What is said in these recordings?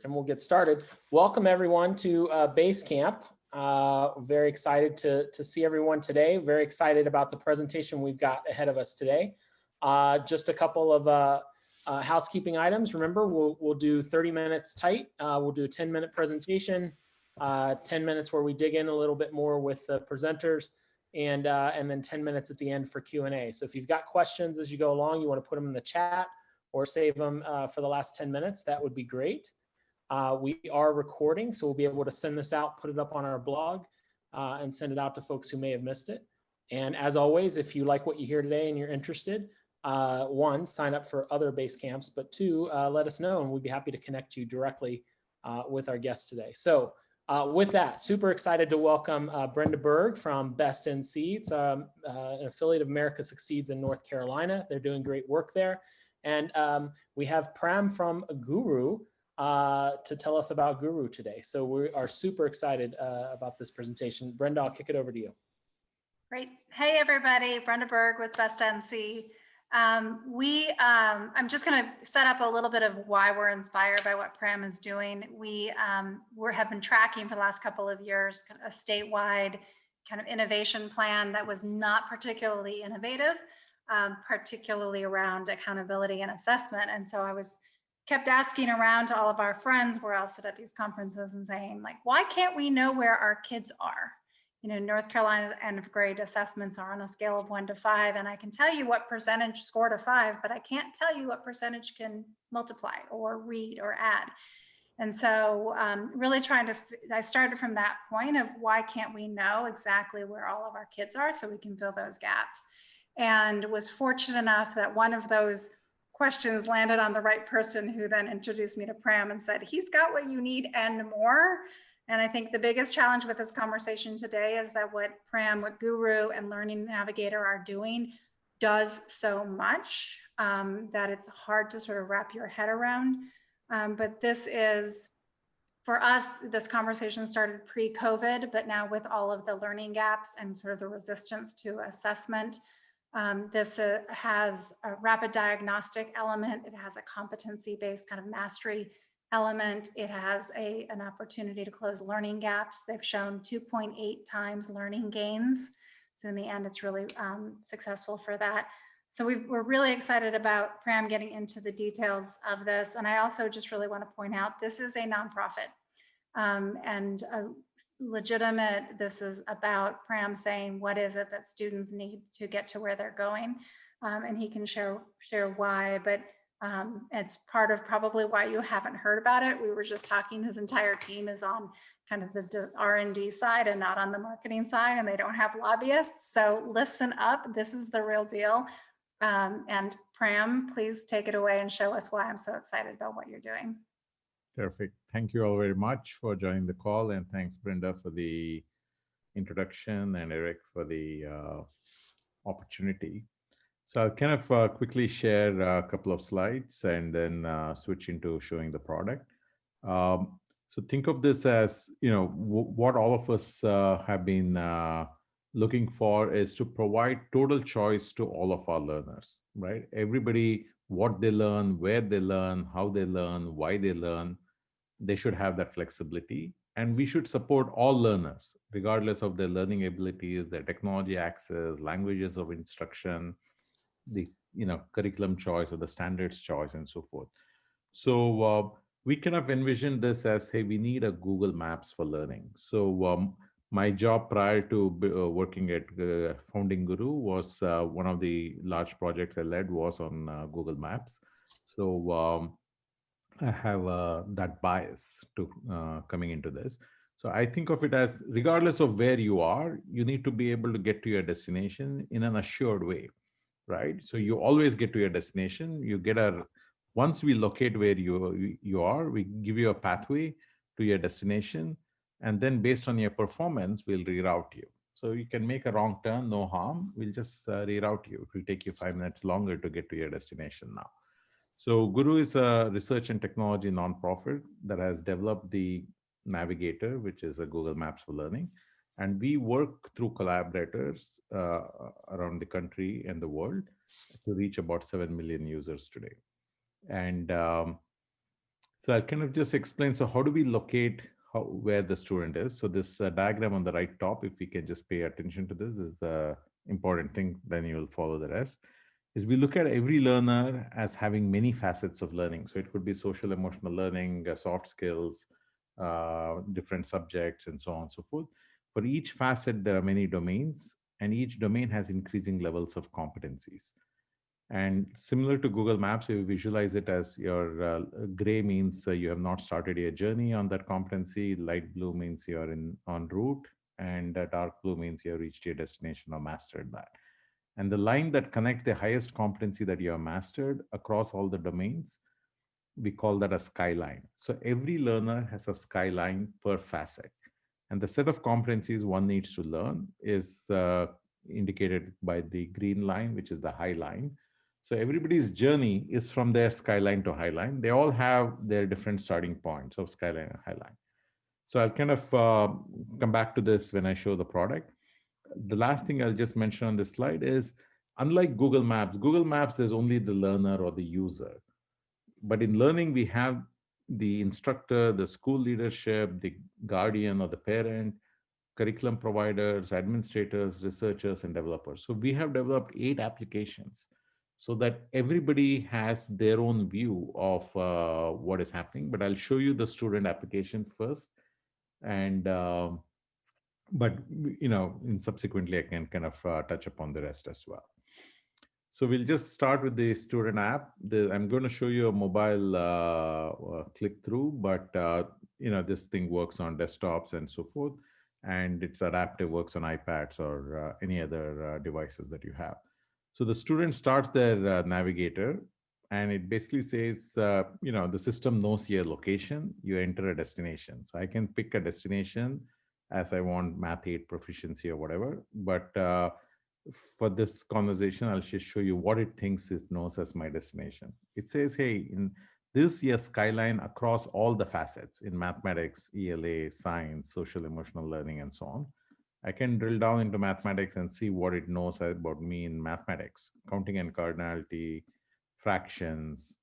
And we'll get started. Welcome everyone to Basecamp. Very excited to see everyone today. Very excited about the presentation we've got ahead of us today. Just a couple of housekeeping items. Remember, we'll do 30 minutes tight. We'll do a 10-minute presentation, 10 minutes where we dig in a little bit more with the presenters, and then 10 minutes at the end for Q&A. So if you've got questions as you go along, you want to put them in the chat or save them for the last 10 minutes, that would be great. We are recording, so we'll be able to send this out, put it up on our blog, and send it out to folks who may have missed it. And as always, if you like what you hear today and you're interested, one, sign up for other Basecamps, but two, let us know and we'd be happy to connect you directly with our guests today. So with that, super excited to welcome Brenda Berg from Best in Seeds, an affiliate of America Succeeds in North Carolina. They're doing great work there. And we have Pram from Gooru to tell us about Gooru today. So we are super excited about this presentation. Brenda, I'll kick it over to you. Great. Hey, everybody. Brenda Berg with Best NC. I'm just going to set up a little bit of why we're inspired by what Pram is doing. We have been tracking for the last couple of years a statewide kind of innovation plan that was not particularly innovative, particularly around accountability and assessment. And so I kept asking around to all of our friends, we're all sit at these conferences and saying, like, why can't we know where our kids are? You know, North Carolina's end of grade assessments are on a scale of 1 to 5, and I can tell you what percentage scored a 5, but I can't tell you what percentage can multiply or read or add. And so really I started from that point of why can't we know exactly where all of our kids are so we can fill those gaps? And was fortunate enough that one of those questions landed on the right person, who then introduced me to Pram and said, he's got what you need and more. And I think the biggest challenge with this conversation today is that what Pram, what Gooru and Learning Navigator are doing does so much that it's hard to sort of wrap your head around. But this is, for us, this conversation started pre-COVID, but now with all of the learning gaps and sort of the resistance to assessment, this has a rapid diagnostic element. It has a competency-based kind of mastery element. It has an opportunity to close learning gaps. They've shown 2.8 times learning gains. So in the end, it's really successful for that. So we're really excited about Pram getting into the details of this. And I also just really want to point out, this is a nonprofit and a legitimate. This is about Pram saying, what is it that students need to get to where they're going? And he can share why, but it's part of probably why you haven't heard about it. We were just talking, his entire team is on kind of the R&D side and not on the marketing side, and they don't have lobbyists. So listen up, this is the real deal. And Pram, please take it away and show us why I'm so excited about what you're doing. Perfect. Thank you all very much for joining the call, and thanks, Brenda, for the introduction, and Eric for the opportunity. So I'll kind of quickly share a couple of slides and then switch into showing the product. So think of this as, you know, what all of us have been looking for is to provide total choice to all of our learners, right? Everybody, what they learn, where they learn, how they learn, why they learn, they should have that flexibility. And we should support all learners, regardless of their learning abilities, their technology access, languages of instruction, the curriculum choice or the standards choice, and so forth. So we kind of envision this as, hey, we need a Google Maps for learning. So my job prior to working at founding Gooru was one of the large projects I led was on Google Maps. So I have that bias to coming into this. So I think of it as, regardless of where you are, you need to be able to get to your destination in an assured way, right? So you always get to your destination. You get once we locate where you are, we give you a pathway to your destination. And then based on your performance, we'll reroute you. So you can make a wrong turn, no harm. We'll just reroute you. It will take you 5 minutes longer to get to your destination now. So Gooru is a research and technology nonprofit that has developed the Navigator, which is a Google Maps for learning. And we work through collaborators around the country and the world to reach about 7 million users today. And So I'll kind of just explain. So how do we locate where the student is? So this diagram on the right top, if we can just pay attention to this is the important thing, then you will follow the rest. Is we look at every learner as having many facets of learning. So it could be social emotional learning, soft skills, different subjects, and so on and so forth. For each facet, there are many domains, and each domain has increasing levels of competencies. And similar to Google Maps, you visualize it as your gray means you have not started your journey on that competency. Light blue means you're in on route, and dark blue means you have reached your destination or mastered that. And the line that connects the highest competency that you have mastered across all the domains, we call that a skyline. So every learner has a skyline per facet. And the set of competencies one needs to learn is indicated by the green line, which is the high line. So everybody's journey is from their skyline to high line. They all have their different starting points of skyline and high line. So I'll kind of come back to this when I show the product. The last thing I'll just mention on this slide is, unlike Google Maps, there's only the learner or the user. But in learning, we have the instructor, the school leadership, the guardian or the parent, curriculum providers, administrators, researchers, and developers. So we have developed 8 applications so that everybody has their own view of what is happening. But I'll show you the student application first, and but in subsequently I can kind of touch upon the rest as well. So we'll just start with the student app. I'm going to show you a mobile click through, but this thing works on desktops and so forth, and it's adaptive, works on iPads or any other devices that you have. So the student starts their navigator, and it basically says, the system knows your location. You enter a destination. So I can pick a destination as I want, Math 8 proficiency or whatever, but for this conversation, I'll just show you what it thinks it knows as my destination. It says, hey, in this year skyline across all the facets in mathematics, ELA, science, social emotional learning, and so on. I can drill down into mathematics and see what it knows about me in mathematics, counting and cardinality, fractions,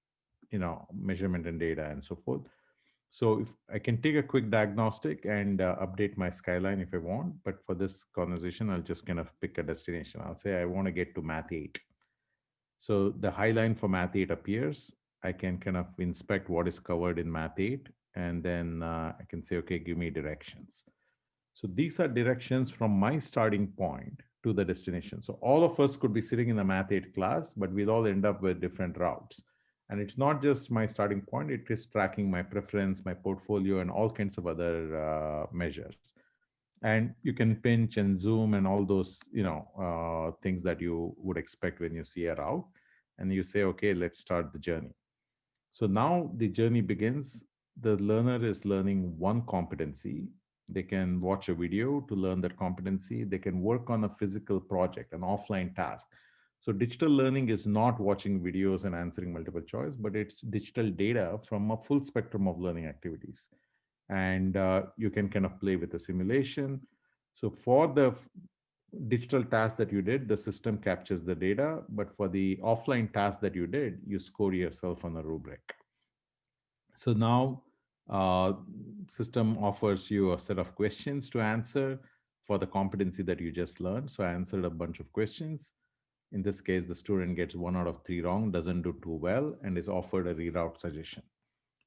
measurement and data, and so forth. So if I can take a quick diagnostic and update my skyline if I want, but for this conversation, I'll just kind of pick a destination. I'll say I want to get to Math 8. So the high line for Math 8 appears. I can kind of inspect what is covered in Math 8, and then I can say, okay, give me directions. So these are directions from my starting point to the destination. So all of us could be sitting in a Math 8 class, but we'll all end up with different routes. And it's not just my starting point, it is tracking my preference, my portfolio, and all kinds of other measures. And you can pinch and zoom and all those things that you would expect when you see a route. And you say, okay, let's start the journey. So now the journey begins. The learner is learning one competency. They can watch a video to learn that competency. They can work on a physical project, an offline task. So digital learning is not watching videos and answering multiple choice, but it's digital data from a full spectrum of learning activities. And you can kind of play with the simulation. So for the digital task that you did, the system captures the data, but for the offline task that you did, you score yourself on a rubric. So now system offers you a set of questions to answer for the competency that you just learned. So I answered a bunch of questions. In this case, the student gets 1 out of 3 wrong, doesn't do too well, and is offered a reroute suggestion,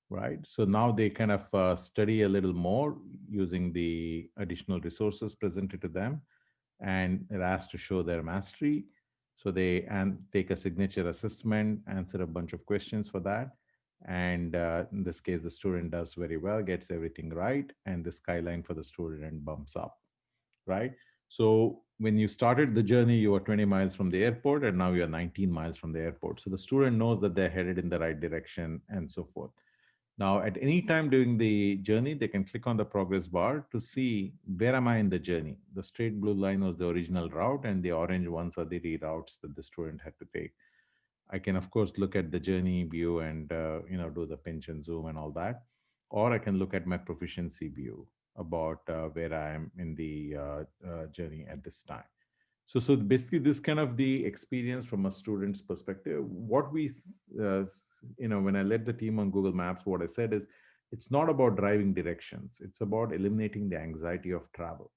right? So now they kind of study a little more using the additional resources presented to them, and they're asked to show their mastery. So they take a signature assessment, answer a bunch of questions for that. And in this case, the student does very well, gets everything right, and the skyline for the student bumps up, right? So when you started the journey, you were 20 miles from the airport, and now you're 19 miles from the airport. So the student knows that they're headed in the right direction and so forth. Now, at any time during the journey, they can click on the progress bar to see where am I in the journey. The straight blue line was the original route, and the orange ones are the reroutes that the student had to take. I can, of course, look at the journey view and do the pinch and zoom and all that, or I can look at my proficiency view about where I am in the journey at this time. So basically, this kind of the experience from a student's perspective. What we, when I led the team on Google Maps, what I said is, it's not about driving directions. It's about eliminating the anxiety of travel,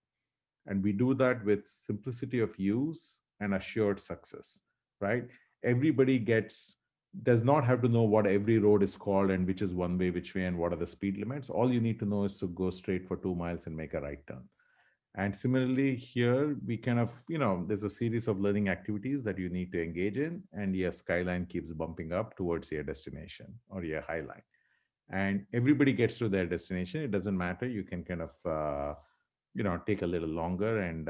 and we do that with simplicity of use and assured success. Right? Everybody does not have to know what every road is called and which is one way, which way, and what are the speed limits. All you need to know is to go straight for 2 miles and make a right turn. And similarly, here we kind of, there's a series of learning activities that you need to engage in, and your skyline keeps bumping up towards your destination or your highline. And everybody gets to their destination. It doesn't matter. You can kind of, take a little longer and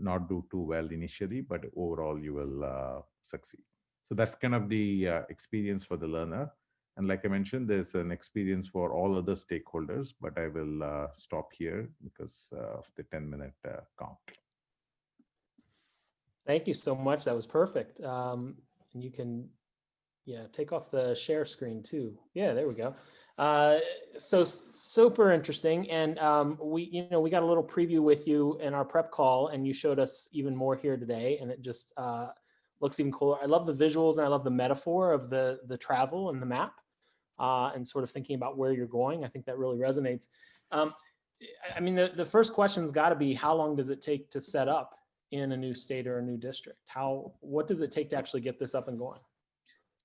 not do too well initially, but overall you will succeed. So that's kind of the experience for the learner. And like I mentioned, there's an experience for all other stakeholders, but I will stop here because of the 10-minute count. Thank you so much. That was perfect. And you can, take off the share screen too. Yeah, there we go. So super interesting. And we got a little preview with you in our prep call, and you showed us even more here today, and it just looks even cooler. I love the visuals, and I love the metaphor of the travel and the map, and sort of thinking about where you're going. I think that really resonates. I mean, the first question's got to be, how long does it take to set up in a new state or a new district? What does it take to actually get this up and going?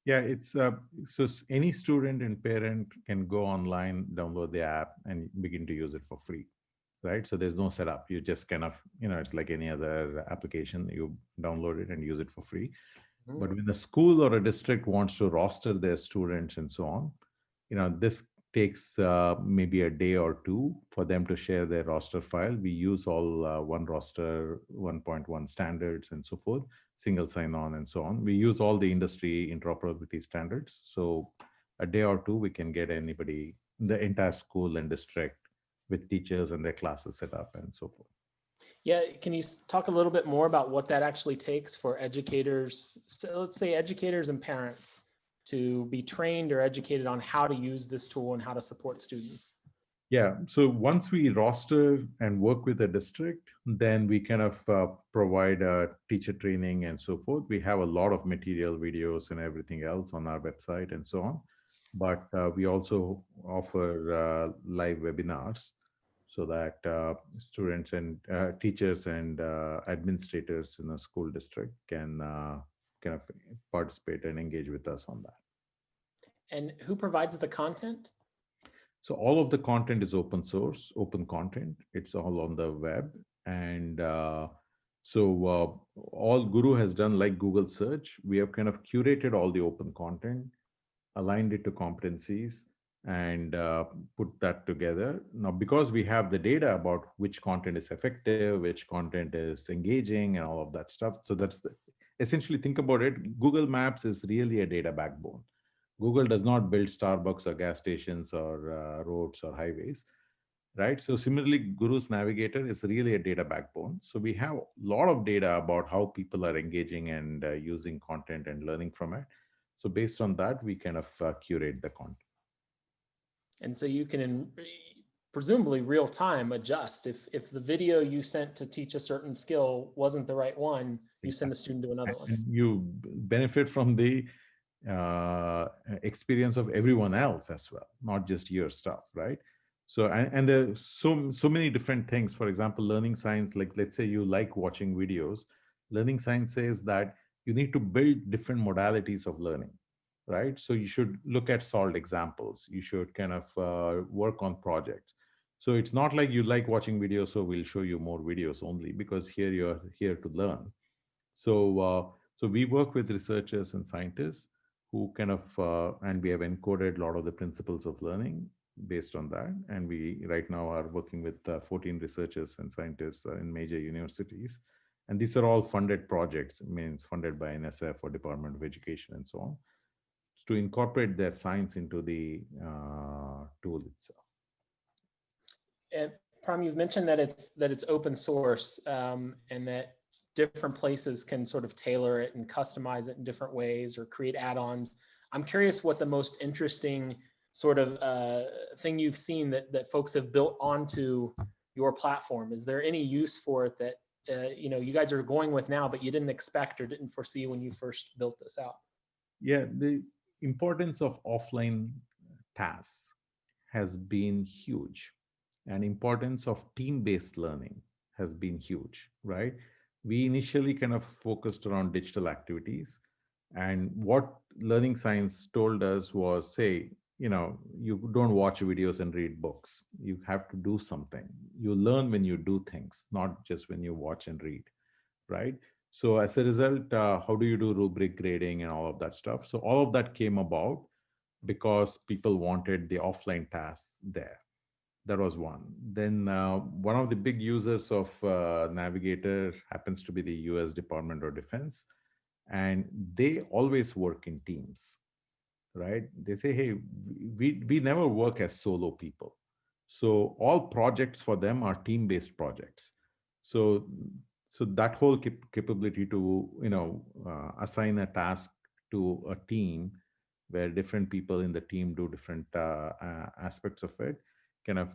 Yeah, it's so any student and parent can go online, download the app, and begin to use it for free, right? So there's no setup. You just kind of, it's like any other application. You download it and use it for free. But when a school or a district wants to roster their students and so on, this takes maybe a day or two for them to share their roster file. We use all one roster 1.1 standards and so forth, single sign-on and so on. We use all the industry interoperability standards. So a day or two, we can get anybody, the entire school and district, with teachers and their classes set up and so forth. Yeah, can you talk a little bit more about what that actually takes for educators, let's say educators and parents, to be trained or educated on how to use this tool and how to support students? Yeah, so once we roster and work with a district, then we kind of provide teacher training and so forth. We have a lot of material, videos, and everything else on our website and so on. But we also offer live webinars so that students and teachers and administrators in a school district can kind of participate and engage with us on that. And who provides the content? So all of the content is open source, open content. It's all on the web. And all Gooru has done, like Google search, we have kind of curated all the open content, aligned it to competencies, and put that together. Now, because we have the data about which content is effective, which content is engaging, and all of that stuff. So essentially, think about it. Google Maps is really a data backbone. Google does not build Starbucks or gas stations or roads or highways, right? So similarly, Guru's Navigator is really a data backbone. So we have a lot of data about how people are engaging and using content and learning from it. So based on that, we kind of curate the content. And so you can presumably real time adjust. If the video you sent to teach a certain skill wasn't the right one, you send the student to another one. And you benefit from the experience of everyone else as well, not just your stuff, right? So and there's so many different things. For example, learning science, like let's say you like watching videos, learning science says that you need to build different modalities of learning, right? So you should look at solved examples. You should kind of work on projects. So it's not like you like watching videos, so we'll show you more videos only, because here you're here to learn. So we work with researchers and scientists who kind of, and we have encoded a lot of the principles of learning based on that. And we right now are working with 14 researchers and scientists in major universities. And these are all funded projects, means funded by NSF or Department of Education and so on, to incorporate their science into the tool itself. And Pram, you've mentioned that it's open source, and that different places can sort of tailor it and customize it in different ways or create add-ons. I'm curious what the most interesting sort of thing you've seen that folks have built onto your platform. Is there any use for it that you guys are going with now, but you didn't expect or didn't foresee when you first built this out? Yeah, the importance of offline tasks has been huge, and importance of team-based learning has been huge, right? We initially kind of focused around digital activities, and what learning science told us was, say, you don't watch videos and read books. You have to do something. You learn when you do things, not just when you watch and read, right? So as a result, how do you do rubric grading and all of that stuff? So all of that came about because people wanted the offline tasks there. That was one. Then one of the big users of Navigator happens to be the US Department of Defense, and they always work in teams, right? They say, hey, we never work as solo people. So all projects for them are team-based projects. So so that whole capability to assign a task to a team where different people in the team do different aspects of it kind of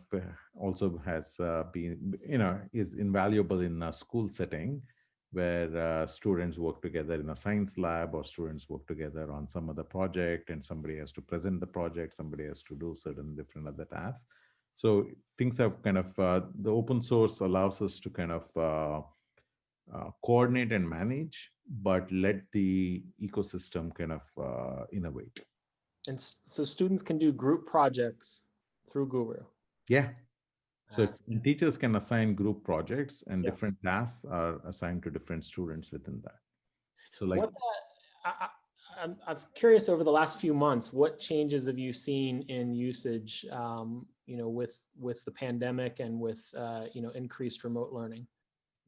also has been is invaluable in a school setting where students work together in a science lab, or students work together on some other project, and somebody has to present the project, somebody has to do certain different other tasks. So things have kind of the open source allows us to kind of coordinate and manage, but let the ecosystem kind of innovate. And so students can do group projects through Guru. Yeah. So That's, teachers can assign group projects, and yeah. different tasks are assigned to different students within that. So like, What I'm curious, over the last few months, what changes have you seen in usage, with the pandemic and with increased remote learning?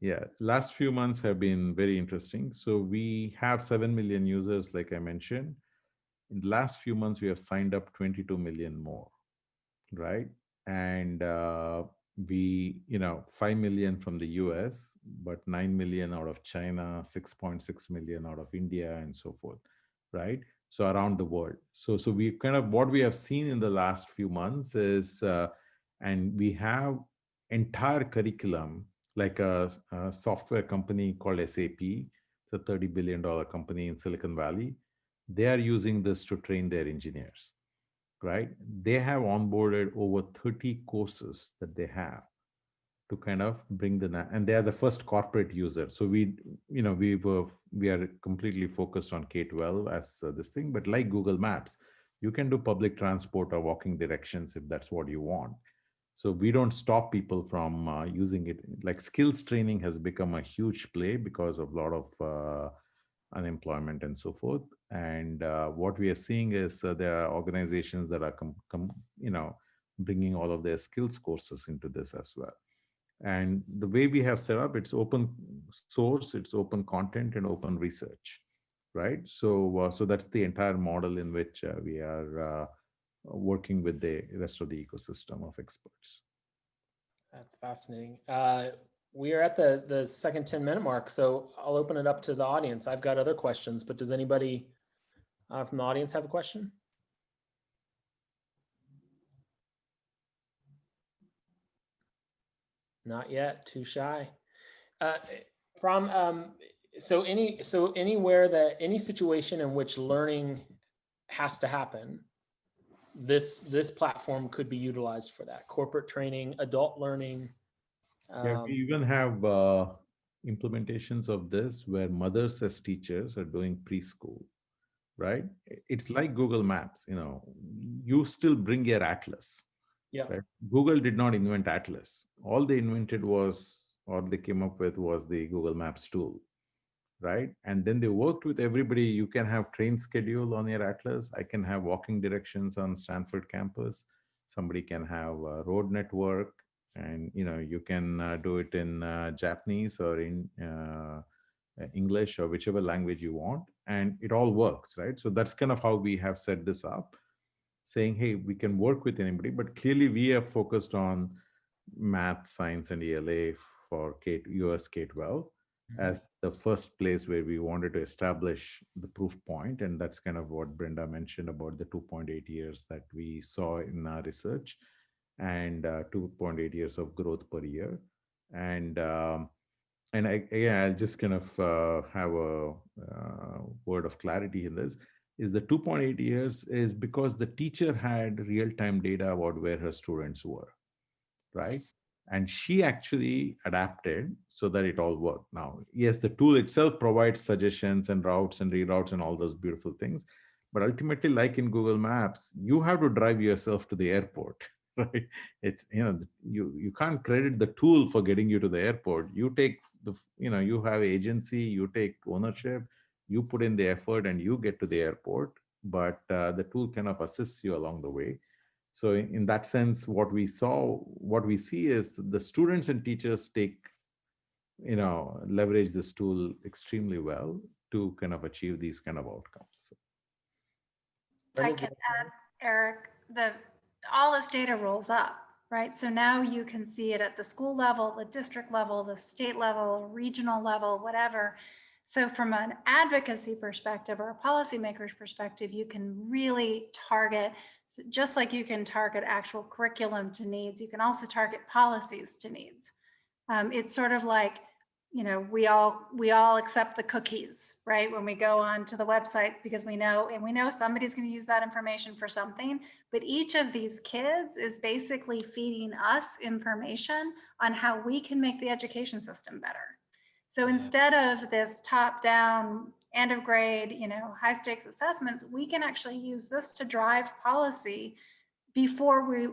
yeah, last few months have been very interesting. So we have 7 million users, like I mentioned. In the last few months, we have signed up 22 million more, right? And we 5 million from the US, but 9 million out of China, 6.6 million out of India, and so forth, right? So around the world. So we kind of, what we have seen in the last few months is and we have entire curriculum, like a software company called SAP. It's a $30 billion company in Silicon Valley. They are using this to train their engineers, right? They have onboarded over 30 courses that they have to kind of bring and they are the first corporate user. So we are completely focused on K-12 as this thing, but like Google Maps, you can do public transport or walking directions if that's what you want. So we don't stop people from using it. Like skills training has become a huge play because of a lot of unemployment and so forth. And what we are seeing is there are organizations that are bringing all of their skills courses into this as well. And the way we have set up, it's open source, it's open content, and open research, right? So that's the entire model in which we are working with the rest of the ecosystem of experts. That's fascinating. We are at the second 10-minute mark, so I'll open it up to the audience. I've got other questions, but does anybody from the audience have a question? Not yet, too shy. Pram, anywhere that any situation in which learning has to happen, this platform could be utilized for that. Corporate training, adult learning. Yeah, we even have implementations of this where mothers as teachers are doing preschool, right? It's like Google Maps, you still bring your atlas, Yeah. right? Google did not invent atlas. All they invented was, or they came up with, was the Google Maps tool, right? And then they worked with everybody. You can have train schedule on your atlas. I can have walking directions on Stanford campus. Somebody can have a road network, and you can do it in Japanese or in English or whichever language you want, and it all works, right? So that's kind of how we have set this up, saying, hey, we can work with anybody, but clearly we are focused on math, science, and ELA for US K-12 as the first place where we wanted to establish the proof point. And that's kind of what Brenda mentioned about the 2.8 years that we saw in our research, and 2.8 years of growth per year. And and again, I'll just kind of have a word of clarity in this, is the 2.8 years is because the teacher had real-time data about where her students were, right? And she actually adapted so that it all worked. Now, yes, the tool itself provides suggestions and routes and reroutes and all those beautiful things. But ultimately, like in Google Maps, you have to drive yourself to the airport, right? It's, you can't credit the tool for getting you to the airport. You take you have agency, you take ownership, you put in the effort and you get to the airport. But the tool kind of assists you along the way. So in that sense, what we see is the students and teachers leverage this tool extremely well to kind of achieve these kind of outcomes. I can add, Eric, all this data rolls up, right? So now you can see it at the school level, the district level, the state level, regional level, whatever. So from an advocacy perspective or a policymaker's perspective, you can really target, just like you can target actual curriculum to needs, you can also target policies to needs. It's sort of like, we all accept the cookies, right? When we go on to the websites, because we know somebody's going to use that information for something, but each of these kids is basically feeding us information on how we can make the education system better. So instead of this top down end of grade, high stakes assessments, we can actually use this to drive policy before we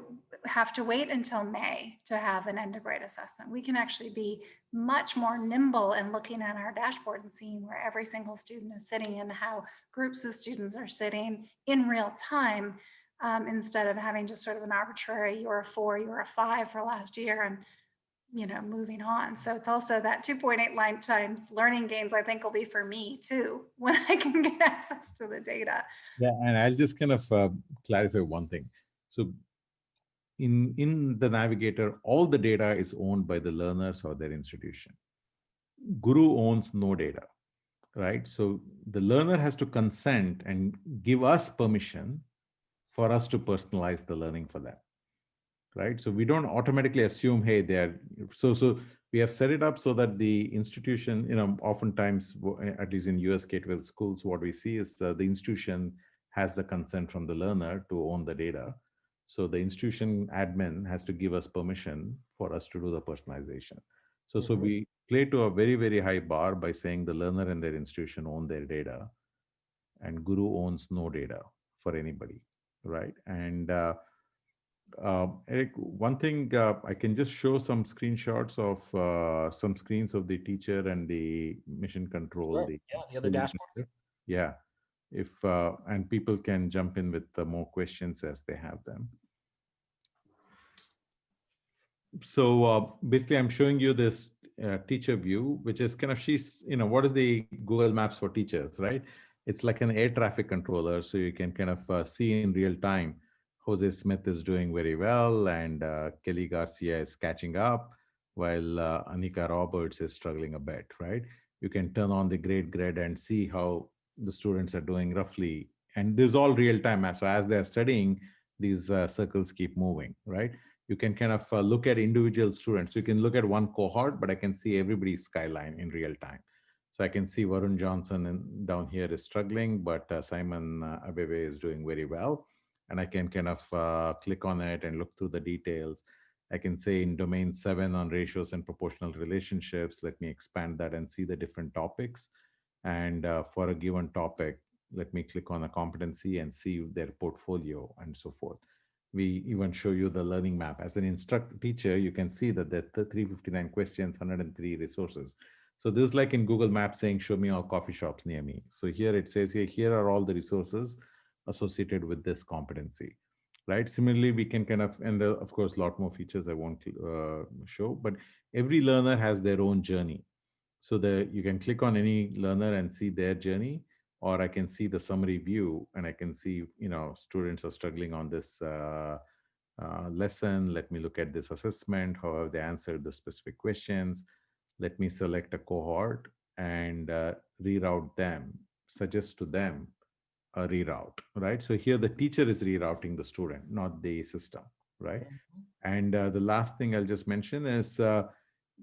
have to wait until May to have an end of grade assessment. We can actually be much more nimble in looking at our dashboard and seeing where every single student is sitting and how groups of students are sitting in real time, instead of having just sort of an arbitrary, you're a 4, you're a 5 for last year and moving on. So it's also that 2.8 lifetimes learning gains, I think, will be for me too, when I can get access to the data. Yeah, and I'll just kind of clarify one thing. So in the navigator, all the data is owned by the learners or their institution. Guru owns no data, right? So the learner has to consent and give us permission for us to personalize the learning for them, right? So we don't automatically assume, hey, they're so we have set it up so that the institution, oftentimes, at least in US K-12 schools, what we see is the institution has the consent from the learner to own the data. So the institution admin has to give us permission for us to do the personalization. So we play to a very, very high bar by saying the learner and their institution own their data, and Guru owns no data for anybody, right? And Eric, one thing, I can just show some screenshots of some screens of the teacher and the mission control. Sure. Yeah, the other dashboards. Yeah, if and people can jump in with more questions as they have them. So basically, I'm showing you this teacher view, which is kind of what is the Google Maps for teachers, right? It's like an air traffic controller, so you can kind of see in real time. Jose Smith is doing very well, and Kelly Garcia is catching up, while Anika Roberts is struggling a bit, right? You can turn on the grade grid and see how the students are doing roughly. And this is all real time. So as they're studying, these circles keep moving, right? You can kind of look at individual students. You can look at one cohort, but I can see everybody's skyline in real time. So I can see Varun Johnson down here is struggling, but Simon Abebe is doing very well. And I can kind of click on it and look through the details. I can say in domain 7 on ratios and proportional relationships, let me expand that and see the different topics. And for a given topic, let me click on a competency and see their portfolio and so forth. We even show you the learning map. As an teacher, you can see that there are 359 questions, 103 resources. So this is like in Google Maps saying, show me all coffee shops near me. So here it says, here are all the resources associated with this competency, right? Similarly, we can kind of, and of course, a lot more features I won't show, but every learner has their own journey. So you can click on any learner and see their journey, or I can see the summary view and I can see, students are struggling on this lesson. Let me look at this assessment, how have they answered the specific questions. Let me select a cohort and reroute them, suggest to them a reroute, right? So here the teacher is rerouting the student, not the system, right? And the last thing I'll just mention is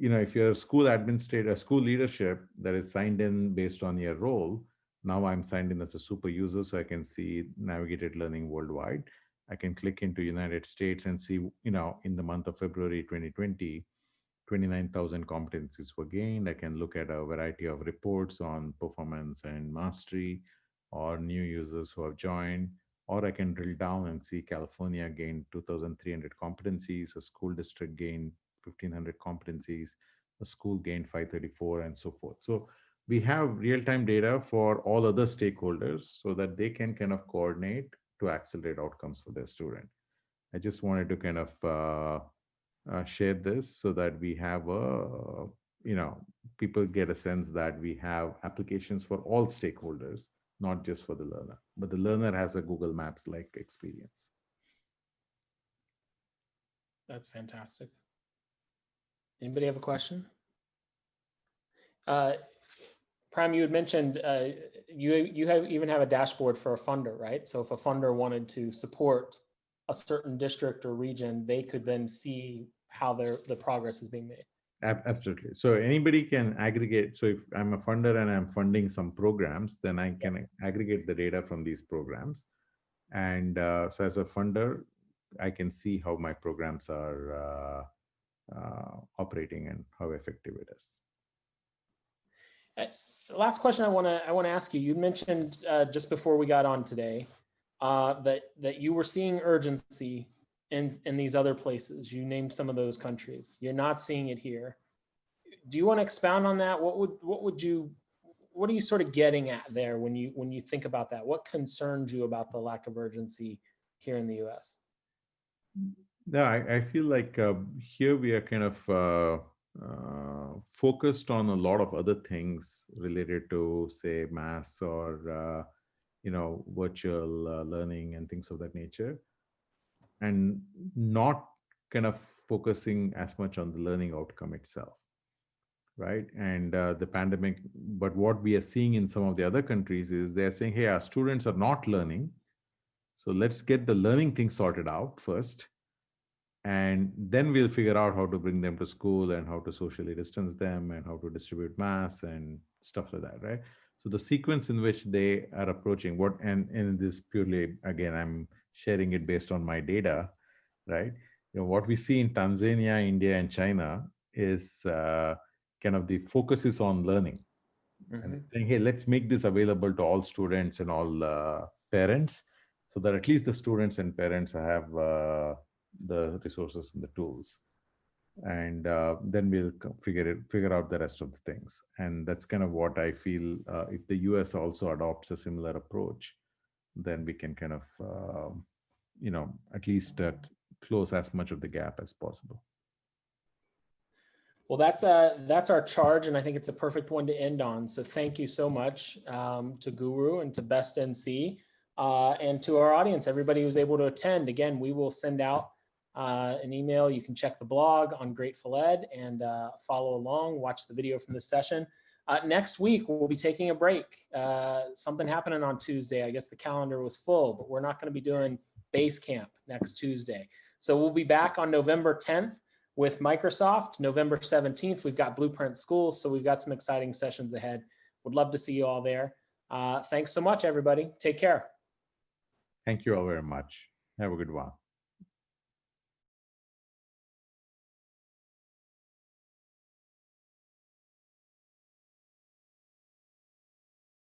if you're a school administrator, school leadership that is signed in based on your role, now I'm signed in as a super user, so I can see navigated learning worldwide. I can click into United States and see, in the month of February 2020, 29,000 competencies were gained. I can look at a variety of reports on performance and mastery or new users who have joined, or I can drill down and see California gained 2,300 competencies, a school district gained 1,500 competencies, a school gained 534, and so forth. So we have real-time data for all other stakeholders so that they can kind of coordinate to accelerate outcomes for their student. I just wanted to kind of share this so that we have people get a sense that we have applications for all stakeholders, not just for the learner, but the learner has a Google Maps like experience. That's fantastic. Anybody have a question? Prime, you had mentioned you even have a dashboard for a funder, right? So if a funder wanted to support a certain district or region, they could then see how the progress is being made. Absolutely. So anybody can aggregate. So if I'm a funder and I'm funding some programs, then I can aggregate the data from these programs. And so as a funder, I can see how my programs are operating and how effective it is. Last question I want to ask you. You mentioned just before we got on today that you were seeing urgency in these other places. You named some of those countries. You're not seeing it here. Do you want to expound on that? What are you sort of getting at there when you think about that? What concerns you about the lack of urgency here in the U.S.? No, I feel like here we are kind of focused on a lot of other things related to, say, maths or virtual learning and things of that nature, and not kind of focusing as much on the learning outcome itself, right? And the pandemic, but what we are seeing in some of the other countries is they're saying, hey, our students are not learning, so let's get the learning thing sorted out first, and then we'll figure out how to bring them to school and how to socially distance them and how to distribute masks and stuff like that, right? So the sequence in which they are approaching and this purely, again, I'm sharing it based on my data, right? What we see in Tanzania, India, and China is kind of the focus is on learning. Mm-hmm. And saying, hey, let's make this available to all students and all parents, so that at least the students and parents have the resources and the tools, and then we'll figure out the rest of the things. And that's kind of what I feel. If the US also adopts a similar approach, then we can kind of at least close as much of the gap as possible. Well, that's our charge, and I think it's a perfect one to end on. So thank you so much to Gooru and to Best NC and to our audience, everybody who's able to attend. Again, we will send out an email. You can check the blog on Grateful Ed and follow along, watch the video from this session. Next week, we'll be taking a break. Something happening on Tuesday. I guess the calendar was full, but we're not going to be doing Basecamp next Tuesday. So we'll be back on November 10th with Microsoft. November 17th, we've got Blueprint Schools. So we've got some exciting sessions ahead. Would love to see you all there. Thanks so much, everybody. Take care. Thank you all very much. Have a good one.